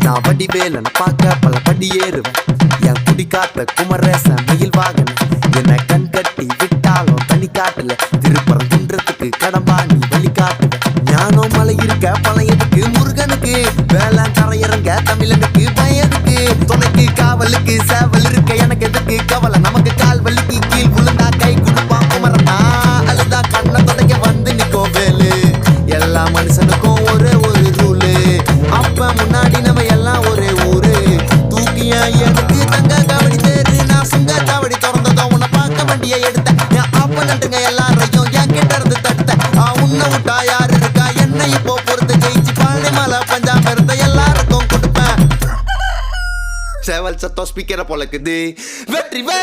நான் வடிவேலன பார்க்க பல படி ஏறுவேன். என் குடி காத்த குமரேசன் மயில் வாகன என்ன கண் கட்டி விட்டாலும் தனி காட்டுல திருப்பரங்குன்றத்துக்கு கடம்பா நீ வழி காட்டுவேன். ஞானம் மலை இருக்க பழையதுக்கு முருகனுக்கு வேளாண் கரையிறங்க தமிழனுக்கு பயதுக்கு துணைக்கு காவலுக்கு சேவல் இருக்க எனக்கு எதுக்கு கவலை நமக்கு கால் வலிக்கு கீழ் விழுந்தா கை கொடுப்பான் குமரனா அழுதா கண்ணை தொடங்க வந்து நிக்கோ வேலு. எல்லா மனுஷனுக்கும் ஒரே ஒரு ரூலு அப்ப முன்னாடி நம்ம எல்லாம் ஒரே ஊரு தூக்கிய எனக்கு தங்க காவடி தேரு நான் சுங்க காவடி திறந்ததும் உன்னை பார்க்க வண்டியை எடுத்தேன். என் அப்ப நட்டுங்க எல்லாரையும் என் கிட்ட இருந்து தடுத்தேன். உன்னை விட்டா யாரு இருக்கா என்ன இப்போ பொறுத்து ஜெயிச்சு பாண்டி மலை பஞ்சாப் இருந்த எல்லாருக்கும் கொடுப்பேன். சேவல் சத்தம் ஸ்பீக்கரை பொழக்குது வெற்றி வே